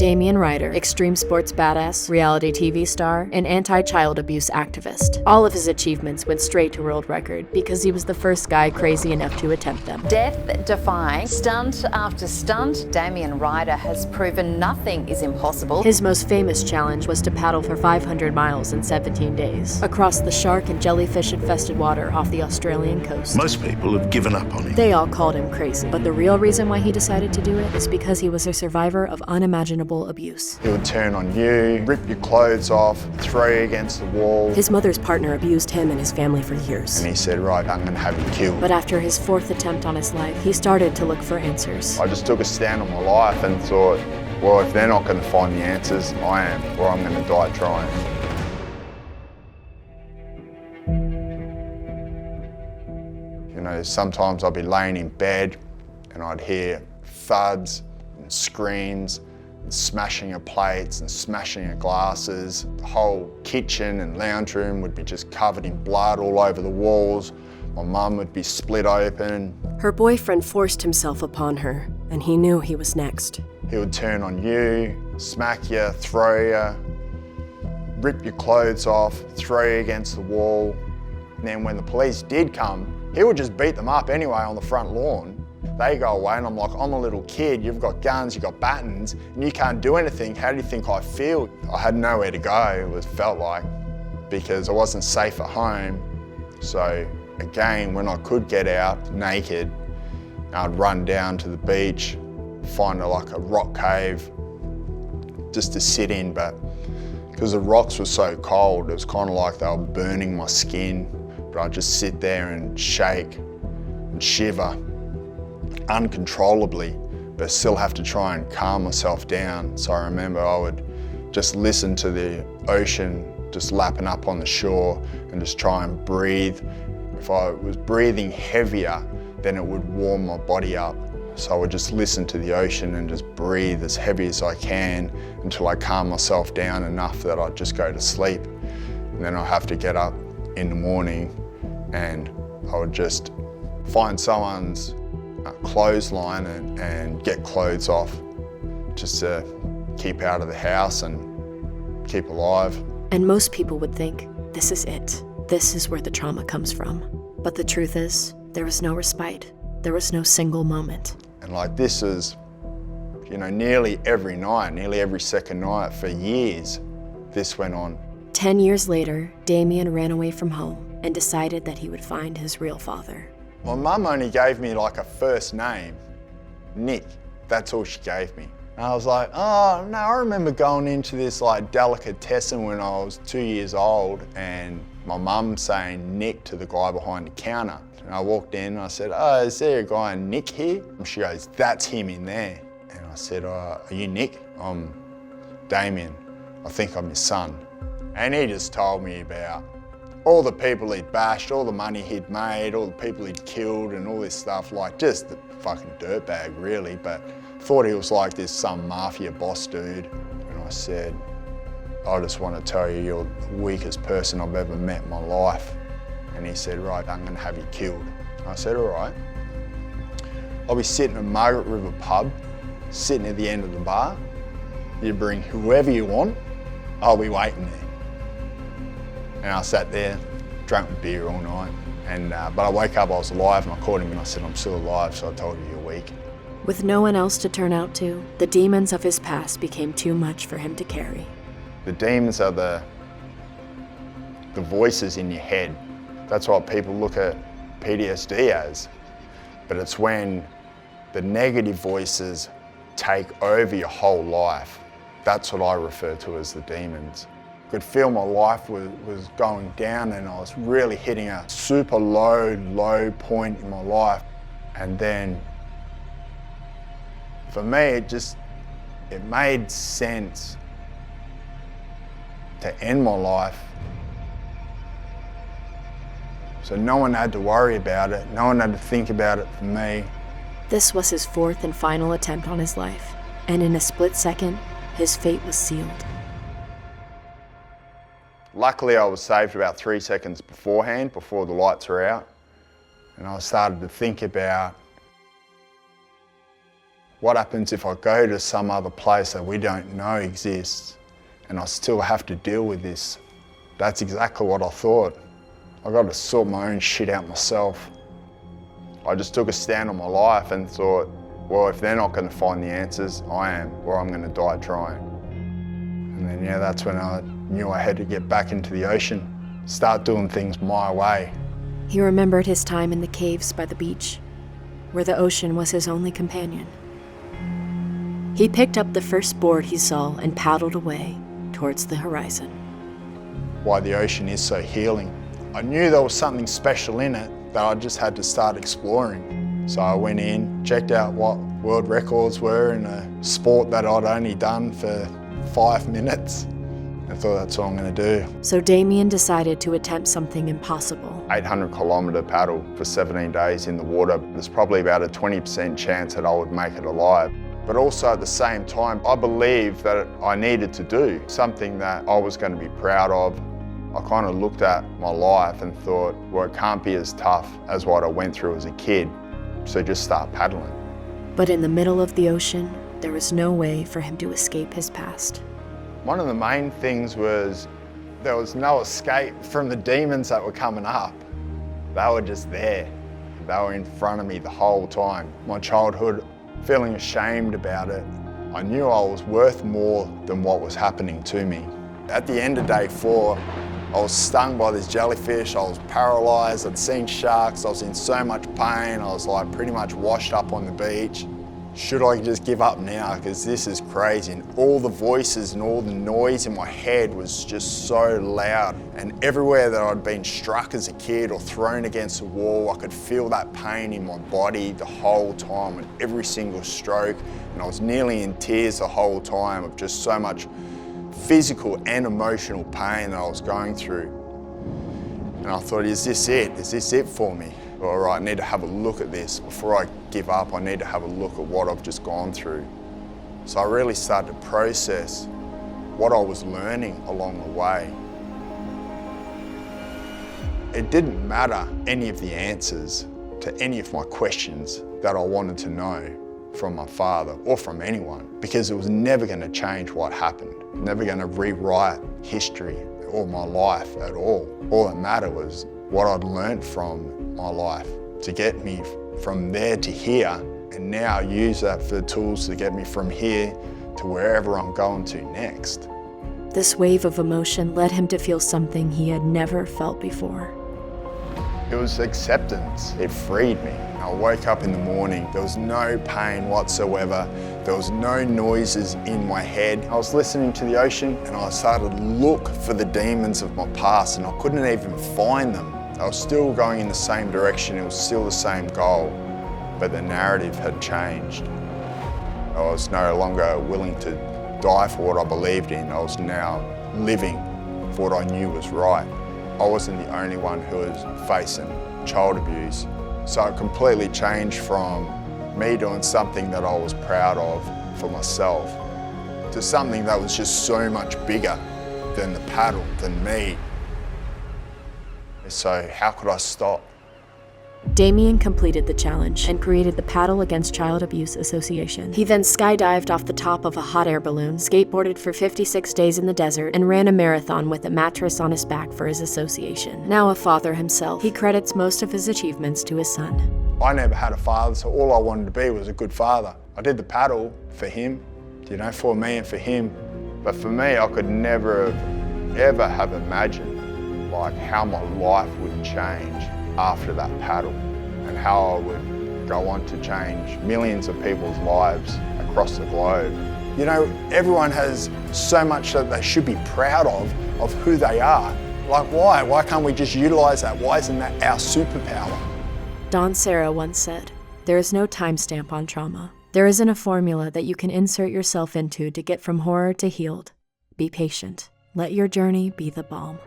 Damien Rider, extreme sports badass, reality TV star, and anti-child abuse activist. All of his achievements went straight to world record because he was the first guy crazy enough to attempt them. Death-defying, stunt after stunt, Damien Rider has proven nothing is impossible. His most famous challenge was to paddle for 500 miles in 17 days, across the shark and jellyfish-infested water off the Australian coast. Most people have given up on him. They all called him crazy, but the real reason why he decided to do it is because he was a survivor of unimaginable abuse. He would turn on you, rip your clothes off, throw you against the wall. His mother's partner abused him and his family for years. And he said, right, I'm gonna have you killed. But after his fourth attempt on his life, he started to look for answers. I just took a stand on my life and thought, well, if they're not gonna find the answers, I am, or I'm gonna die trying. You know, sometimes I'd be laying in bed and I'd hear thuds and screams, and smashing of plates and smashing of glasses. The whole kitchen and lounge room would be just covered in blood all over the walls. My mum would be split open. Her boyfriend forced himself upon her, and he knew he was next. He would turn on you, smack you, throw you, rip your clothes off, throw you against the wall. And then when the police did come, he would just beat them up anyway on the front lawn. They go away and I'm like, I'm a little kid, you've got guns, you've got batons, and you can't do anything. How do you think I feel? I had nowhere to go, it felt like, because I wasn't safe at home. So again, when I could get out naked, I'd run down to the beach, find like a rock cave just to sit in, but because the rocks were so cold, it was kind of like they were burning my skin. But I'd just sit there and shake and shiver uncontrollably, but still have to try and calm myself down. So I remember I would just listen to the ocean just lapping up on the shore and just try and breathe. If I was breathing heavier, then it would warm my body up. So I would just listen to the ocean and just breathe as heavy as I can until I calm myself down enough that I'd just go to sleep. And then I'd have to get up in the morning and I would just find someone's clothesline and get clothes off just to keep out of the house and keep alive. And most people would think, this is it. This is where the trauma comes from. But the truth is, there was no respite. There was no single moment. And like this is, you know, nearly every night, nearly every second night for years, this went on. 10 years later, Damien ran away from home and decided that he would find his real father. My mum only gave me like a first name, Nick. That's all she gave me. And I was like, oh no, I remember going into this like delicatessen when I was 2 years old and my mum saying Nick to the guy behind the counter. And I walked in and I said, oh, is there a guy Nick here? And she goes, that's him in there. And I said, are you Nick? I'm Damien. I think I'm his son. And he just told me about all the people he'd bashed, all the money he'd made, all the people he'd killed and all this stuff, like just the fucking dirtbag really, but thought he was like this some mafia boss dude. And I said, I just want to tell you, you're the weakest person I've ever met in my life. And he said, right, I'm gonna have you killed. I said, all right. I'll be sitting at Margaret River pub, sitting at the end of the bar. You bring whoever you want, I'll be waiting there. And I sat there, drank beer all night. And but I woke up, I was alive, and I called him and I said, I'm still alive, so I told you you're weak. With no one else to turn out to, the demons of his past became too much for him to carry. The demons are the voices in your head. That's what people look at PTSD as. But it's when the negative voices take over your whole life. That's what I refer to as the demons. I could feel my life was going down and I was really hitting a super low point in my life. And then for me, it made sense to end my life. So no one had to worry about it, no one had to think about it for me. This was his fourth and final attempt on his life, and in a split second, his fate was sealed. Luckily, I was saved about 3 seconds beforehand, before the lights were out. And I started to think about What happens if I go to some other place that we don't know exists and I still have to deal with this? That's exactly what I thought. I got to sort my own shit out myself. I just took a stand on my life and thought, well, if they're not going to find the answers, I am, or I'm going to die trying. And then, yeah, that's when I knew I had to get back into the ocean, start doing things my way. He remembered his time in the caves by the beach, where the ocean was his only companion. He picked up the first board he saw and paddled away towards the horizon. Why the ocean is so healing. I knew there was something special in it that I just had to start exploring. So I went in, checked out what world records were in a sport that I'd only done for 5 minutes. I thought, that's what I'm going to do. So Damien decided to attempt something impossible. 800-kilometre paddle for 17 days in the water. There's probably about a 20% chance that I would make it alive. But also at the same time, I believed that I needed to do something that I was going to be proud of. I kind of looked at my life and thought, well, it can't be as tough as what I went through as a kid, so just start paddling. But in the middle of the ocean, there was no way for him to escape his past. One of the main things was there was no escape from the demons that were coming up. They were just there. They were in front of me the whole time. My childhood, feeling ashamed about it, I knew I was worth more than what was happening to me. At the end of day 4, I was stung by this jellyfish, I was paralysed, I'd seen sharks, I was in so much pain, I was like pretty much washed up on the beach. Should I just give up now? Because this is crazy. And all the voices and all the noise in my head was just so loud. And everywhere that I'd been struck as a kid or thrown against a wall, I could feel that pain in my body the whole time with every single stroke. And I was nearly in tears the whole time of just so much physical and emotional pain that I was going through. And I thought, is this it? Is this it for me? All right, I need to have a look at this. Before I give up, I need to have a look at what I've just gone through. So I really started to process what I was learning along the way. It didn't matter any of the answers to any of my questions that I wanted to know from my father or from anyone, because it was never going to change what happened, never going to rewrite history or my life at all. All that mattered was what I'd learned from my life to get me from there to here, and now use that for the tools to get me from here to wherever I'm going to next. This wave of emotion led him to feel something he had never felt before. It was acceptance. It freed me. I woke up in the morning, there was no pain whatsoever. There was no noises in my head. I was listening to the ocean and I started to look for the demons of my past, and I couldn't even find them. I was still going in the same direction, it was still the same goal, but the narrative had changed. I was no longer willing to die for what I believed in. I was now living for what I knew was right. I wasn't the only one who was facing child abuse. So it completely changed from me doing something that I was proud of for myself to something that was just so much bigger than the paddle, than me. So how could I stop? Damien completed the challenge and created the Paddle Against Child Abuse Association. He then skydived off the top of a hot air balloon, skateboarded for 56 days in the desert, and ran a marathon with a mattress on his back for his association. Now a father himself, he credits most of his achievements to his son. I never had a father, so all I wanted to be was a good father. I did the paddle for him, for me and for him. But for me, I could never ever have imagined how my life would change after that paddle, and how I would go on to change millions of people's lives across the globe. Everyone has so much that they should be proud of who they are. Why? Why can't we just utilize that? Why isn't that our superpower? Don Sarah once said, "There is no timestamp on trauma. There isn't a formula that you can insert yourself into to get from horror to healed. Be patient. Let your journey be the balm."